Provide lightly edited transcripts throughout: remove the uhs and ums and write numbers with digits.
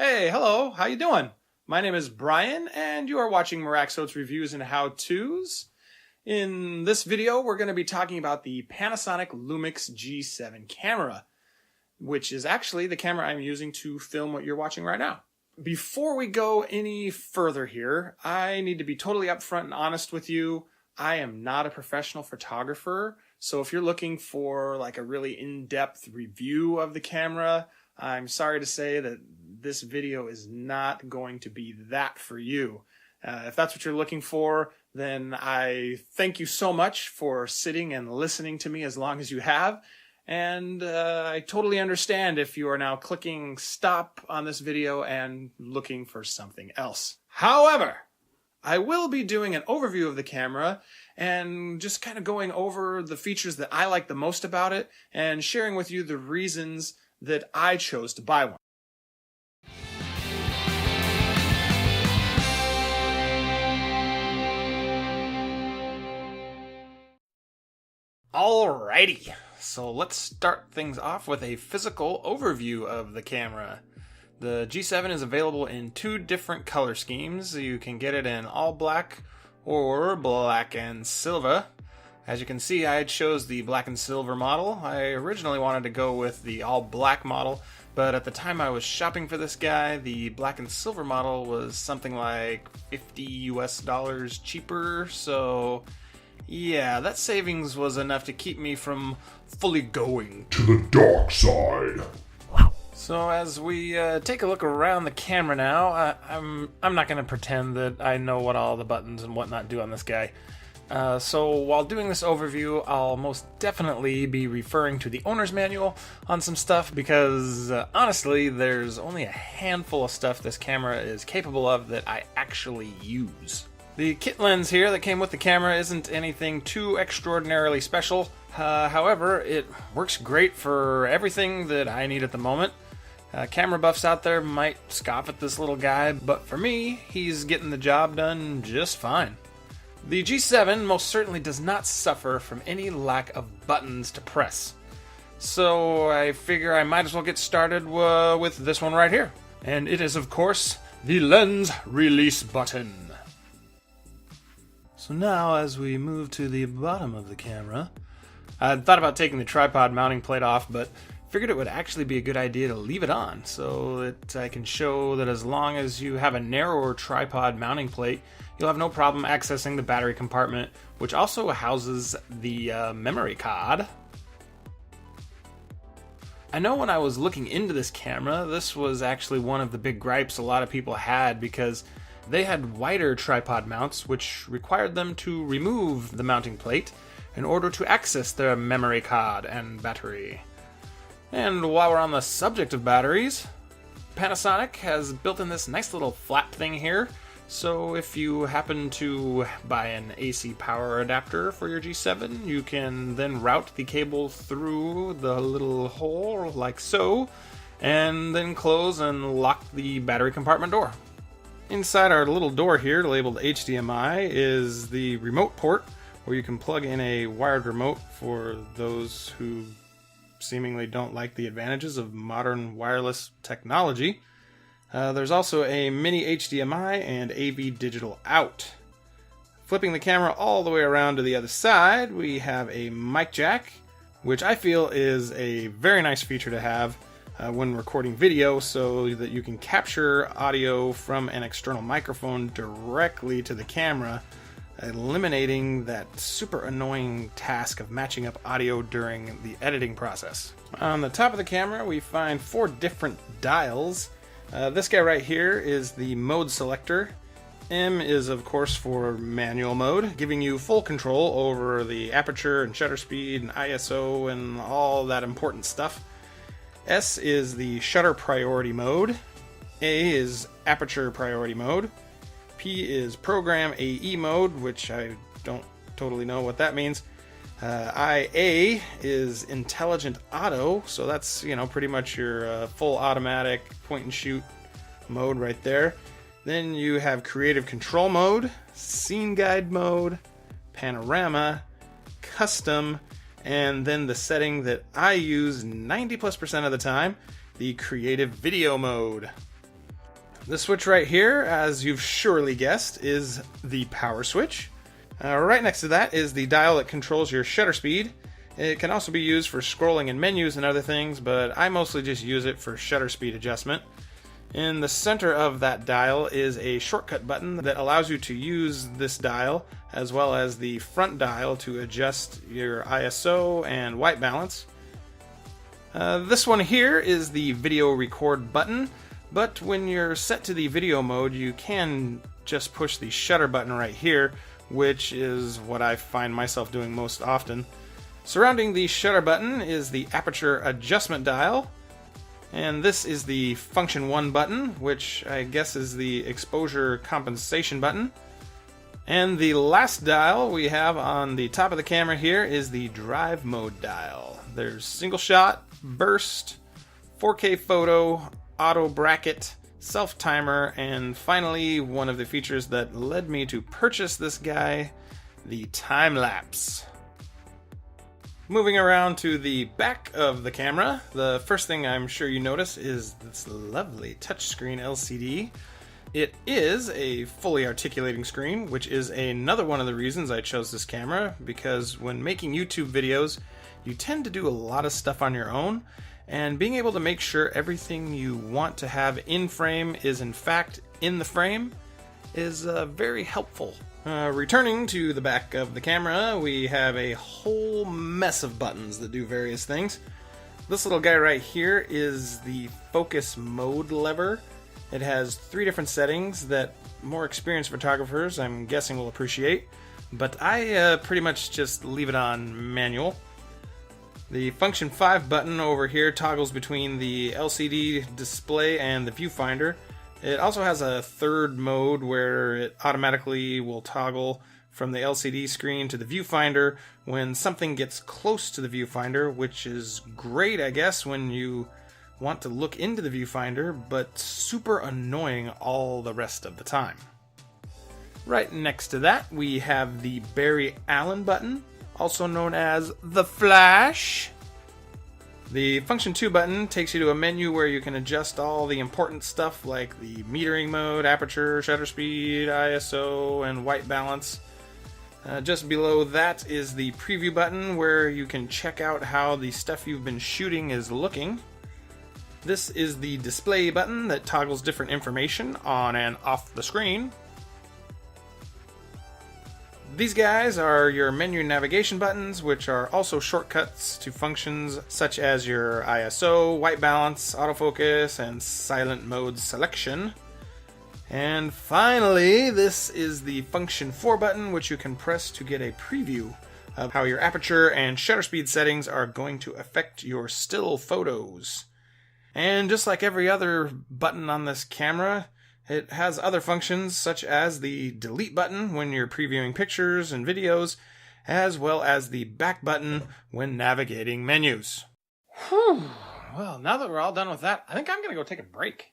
Hey, hello, how you doing? My name is Bryan, and you are watching Maraksot's Reviews and How-Tos. In this video, we're going to be talking about the Panasonic Lumix G7 camera, which is actually the camera I'm using to film what you're watching right now. Before we go any further here, I need to be totally upfront and honest with you. I am not a professional photographer, so if you're looking for like a really in-depth review of the camera, I'm sorry to say that this video is not going to be that for you. If that's what you're looking for, then I thank you so much for sitting and listening to me as long as you have. And I totally understand if you are now clicking stop on this video and looking for something else. However, I will be doing an overview of the camera and just kind of going over the features that I like the most about it and sharing with you the reasons that I chose to buy one. Alrighty, so let's start things off with a physical overview of the camera. The G7 is available in two different color schemes. You can get it in all black or black and silver. As you can see, I chose the black and silver model. I originally wanted to go with the all black model, but at the time I was shopping for this guy, the black and silver model was something like $50 cheaper, so yeah, that savings was enough to keep me from fully going to the dark side. So as we take a look around the camera now, I'm not going to pretend that I know what all the buttons and whatnot do on this guy. So while doing this overview, I'll most definitely be referring to the owner's manual on some stuff because honestly, there's only a handful of stuff this camera is capable of that I actually use. The kit lens here that came with the camera isn't anything too extraordinarily special. However, it works great for everything that I need at the moment. Camera buffs out there might scoff at this little guy, but for me, he's getting the job done just fine. The G7 most certainly does not suffer from any lack of buttons to press. So I figure I might as well get started with this one right here. And it is, of course, the lens release button. So now, as we move to the bottom of the camera, I thought about taking the tripod mounting plate off, but figured it would actually be a good idea to leave it on so that I can show that as long as you have a narrower tripod mounting plate, you'll have no problem accessing the battery compartment, which also houses the memory card. I know when I was looking into this camera, this was actually one of the big gripes a lot of people had because they had wider tripod mounts, which required them to remove the mounting plate in order to access their memory card and battery. And while we're on the subject of batteries, Panasonic has built in this nice little flap thing here, so if you happen to buy an AC power adapter for your G7, you can then route the cable through the little hole like so, and then close and lock the battery compartment door. Inside our little door here, labeled HDMI, is the remote port, where you can plug in a wired remote for those who seemingly don't like the advantages of modern wireless technology. There's also a mini HDMI and AV digital out. Flipping the camera all the way around to the other side, we have a mic jack, which I feel is a very nice feature to have when recording video so that you can capture audio from an external microphone directly to the camera, eliminating that super annoying task of matching up audio during the editing process. On the top of the camera, we find 4 different dials. This guy right here is the mode selector. M is, of course, for manual mode, giving you full control over the aperture and shutter speed and ISO and all that important stuff. S is the shutter priority mode. A is aperture priority mode. P is program AE mode, which I don't totally know what that means. IA is intelligent auto, so that's, pretty much your full automatic point and shoot mode right there. Then you have creative control mode, scene guide mode, panorama, custom, and then the setting that I use 90+% of the time, the creative video mode. The switch right here, as you've surely guessed, is the power switch. Right next to that is the dial that controls your shutter speed. It can also be used for scrolling in menus and other things, but I mostly just use it for shutter speed adjustment. In the center of that dial is a shortcut button that allows you to use this dial as well as the front dial to adjust your ISO and white balance. This one here is the video record button, but when you're set to the video mode, you can just push the shutter button right here, which is what I find myself doing most often. Surrounding the shutter button is the aperture adjustment dial, and this is the function 1 button, which I guess is the exposure compensation button. And the last dial we have on the top of the camera here is the drive mode dial. There's single shot, burst, 4K photo, auto bracket, self timer, and finally one of the features that led me to purchase this guy, the time lapse. Moving around to the back of the camera, the first thing I'm sure you notice is this lovely touchscreen LCD. It is a fully articulating screen, which is another one of the reasons I chose this camera, because when making YouTube videos, you tend to do a lot of stuff on your own, and being able to make sure everything you want to have in frame is in fact in the frame is very helpful. Returning to the back of the camera, we have a whole mess of buttons that do various things. This little guy right here is the focus mode lever. It has 3 different settings that more experienced photographers, I'm guessing, will appreciate, but I pretty much just leave it on manual. The function 5 button over here toggles between the LCD display and the viewfinder. It also has a third mode where it automatically will toggle from the LCD screen to the viewfinder when something gets close to the viewfinder, which is great, I guess, when you want to look into the viewfinder, but super annoying all the rest of the time. Right next to that, we have the Barry Allen button, also known as the flash. The function 2 button takes you to a menu where you can adjust all the important stuff like the metering mode, aperture, shutter speed, ISO, and white balance. Just below that is the preview button where you can check out how the stuff you've been shooting is looking. This is the display button that toggles different information on and off the screen. These guys are your menu navigation buttons, which are also shortcuts to functions such as your ISO, white balance, autofocus, and silent mode selection. And finally, this is the function 4 button, which you can press to get a preview of how your aperture and shutter speed settings are going to affect your still photos. And just like every other button on this camera, it has other functions such as the delete button when you're previewing pictures and videos, as well as the back button when navigating menus. Whew. Well, now that we're all done with that, I think I'm going to go take a break.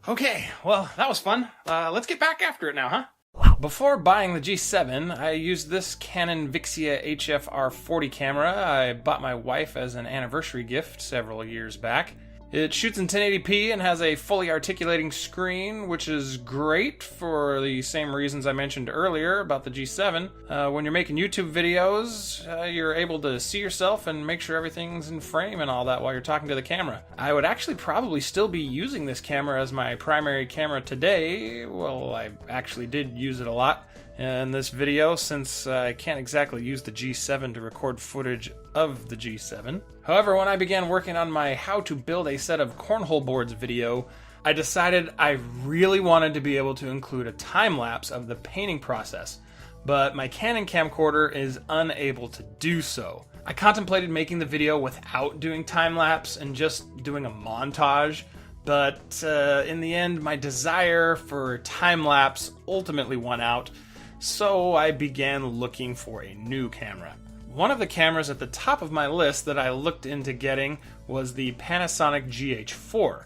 Okay, well, that was fun. Let's get back after it now, huh? Before buying the G7, I used this Canon Vixia HF R40 camera I bought my wife as an anniversary gift several years back. It shoots in 1080p and has a fully articulating screen, which is great for the same reasons I mentioned earlier about the G7. When you're making YouTube videos, you're able to see yourself and make sure everything's in frame and all that while you're talking to the camera. I would actually probably still be using this camera as my primary camera today. Well, I actually did use it a lot in this video since I can't exactly use the G7 to record footage of the G7. However, when I began working on my how to build a set of cornhole boards video, I decided I really wanted to be able to include a time lapse of the painting process, but my Canon camcorder is unable to do so. I contemplated making the video without doing time lapse and just doing a montage, but in the end my desire for time lapse ultimately won out, so I began looking for a new camera. One of the cameras at the top of my list that I looked into getting was the Panasonic GH4.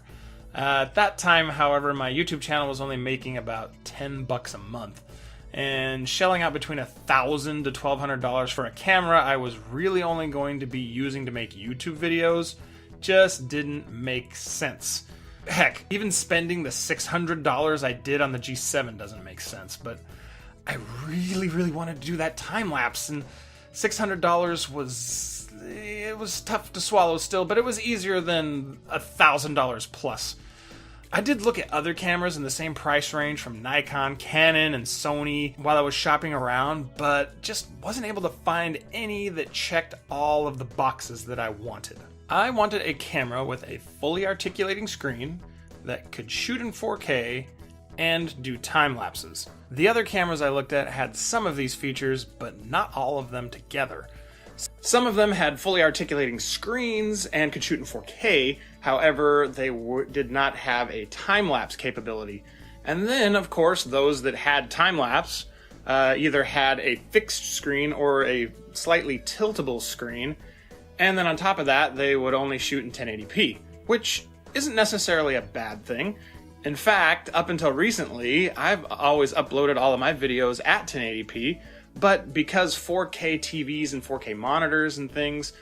At that time, however, my YouTube channel was only making about $10 a month. And shelling out between $1,000 to $1,200 for a camera I was really only going to be using to make YouTube videos just didn't make sense. Heck, even spending the $600 I did on the G7 doesn't make sense, but I really wanted to do that time lapse, and $600 was tough to swallow still, but it was easier than $1,000 plus. I did look at other cameras in the same price range from Nikon, Canon, and Sony while I was shopping around, but just wasn't able to find any that checked all of the boxes that I wanted. I wanted a camera with a fully articulating screen that could shoot in 4K and do time lapses. The other cameras I looked at had some of these features, but not all of them together. Some of them had fully articulating screens and could shoot in 4K, however, they did not have a time-lapse capability. And then, of course, those that had time-lapse either had a fixed screen or a slightly tiltable screen, and then on top of that, they would only shoot in 1080p, which isn't necessarily a bad thing. In fact, up until recently, I've always uploaded all of my videos at 1080p, but because 4K TVs and 4K monitors and things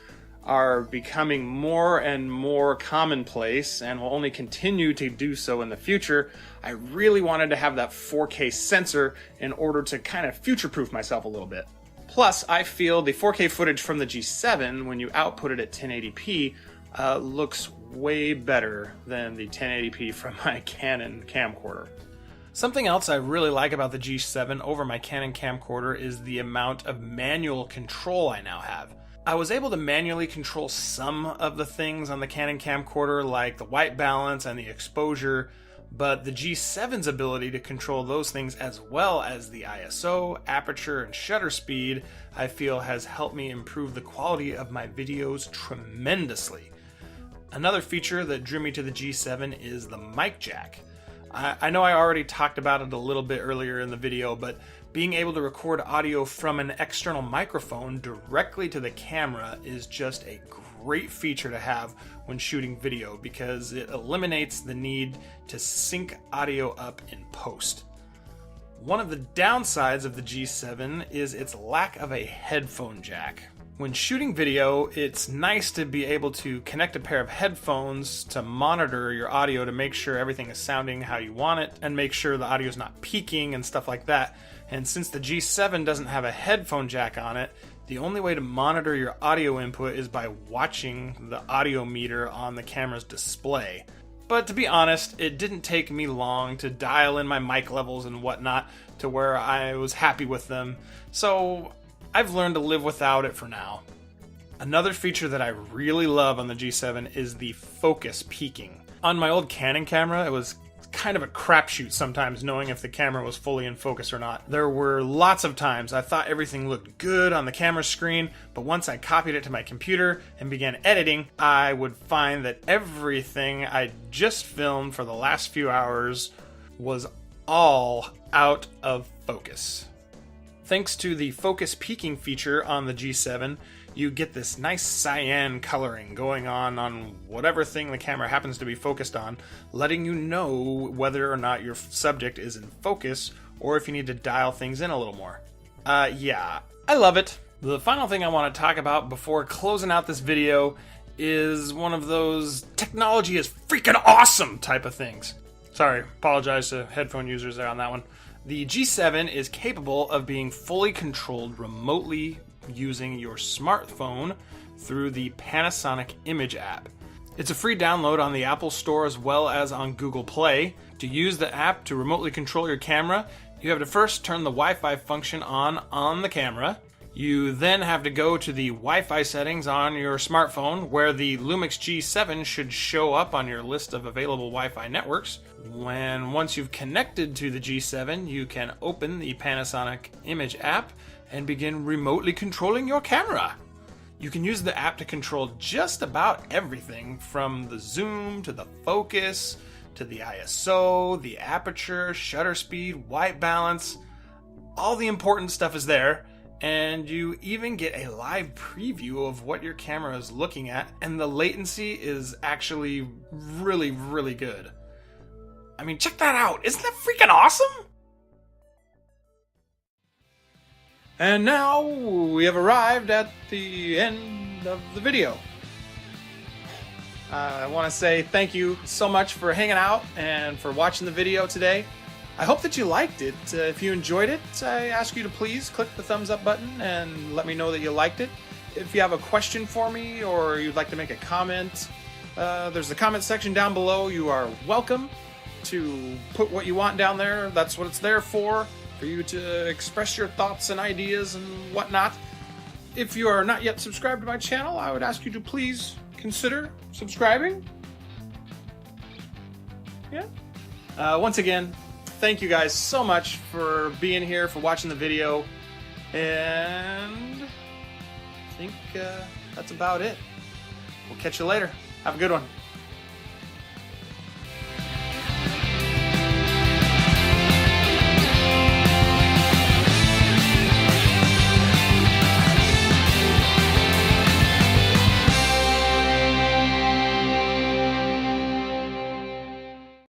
are becoming more and more commonplace and will only continue to do so in the future, I really wanted to have that 4K sensor in order to kind of future-proof myself a little bit. Plus, I feel the 4K footage from the G7, when you output it at 1080p, looks way better than the 1080p from my Canon camcorder. Something else I really like about the G7 over my Canon camcorder is the amount of manual control I now have. I was able to manually control some of the things on the Canon camcorder, like the white balance and the exposure, but the G7's ability to control those things as well as the ISO, aperture, and shutter speed, I feel has helped me improve the quality of my videos tremendously. Another feature that drew me to the G7 is the mic jack. I know I already talked about it a little bit earlier in the video, but being able to record audio from an external microphone directly to the camera is just a great feature to have when shooting video because it eliminates the need to sync audio up in post. One of the downsides of the G7 is its lack of a headphone jack. When shooting video, it's nice to be able to connect a pair of headphones to monitor your audio to make sure everything is sounding how you want it and make sure the audio is not peaking and stuff like that. And since the G7 doesn't have a headphone jack on it, the only way to monitor your audio input is by watching the audio meter on the camera's display. But to be honest, it didn't take me long to dial in my mic levels and whatnot to where I was happy with them. So I've learned to live without it for now. Another feature that I really love on the G7 is the focus peaking. On my old Canon camera, it was kind of a crapshoot sometimes knowing if the camera was fully in focus or not. There were lots of times I thought everything looked good on the camera screen, but once I copied it to my computer and began editing, I would find that everything I just filmed for the last few hours was all out of focus. Thanks to the focus peaking feature on the G7, you get this nice cyan coloring going on whatever thing the camera happens to be focused on, letting you know whether or not your subject is in focus or if you need to dial things in a little more. Yeah, I love it. The final thing I want to talk about before closing out this video is one of those technology is freaking awesome type of things. Sorry, apologize to headphone users there on that one. The G7 is capable of being fully controlled remotely using your smartphone through the Panasonic Image App. It's a free download on the Apple Store as well as on Google Play. To use the app to remotely control your camera, you have to first turn the Wi-Fi function on the camera. You then have to go to the Wi-Fi settings on your smartphone where the Lumix G7 should show up on your list of available Wi-Fi networks. Once you've connected to the G7, you can open the Panasonic Image App and begin remotely controlling your camera. You can use the app to control just about everything from the zoom to the focus to the ISO, the aperture, shutter speed, white balance. All the important stuff is there. And you even get a live preview of what your camera is looking at, and the latency is actually really good. I mean, check that out. Isn't that freaking awesome? And now we have arrived at the end of the video. I want to say thank you so much for hanging out and for watching the video today. I hope that you liked it. If you enjoyed it, I ask you to please click the thumbs up button and let me know that you liked it. If you have a question for me or you'd like to make a comment, there's the comment section down below. You are welcome to put what you want down there. That's what it's there for you to express your thoughts and ideas and whatnot. If you are not yet subscribed to my channel, I would ask you to please consider subscribing. Yeah. Once again, thank you guys so much for being here, for watching the video, and I think that's about it. We'll catch you later. Have a good one.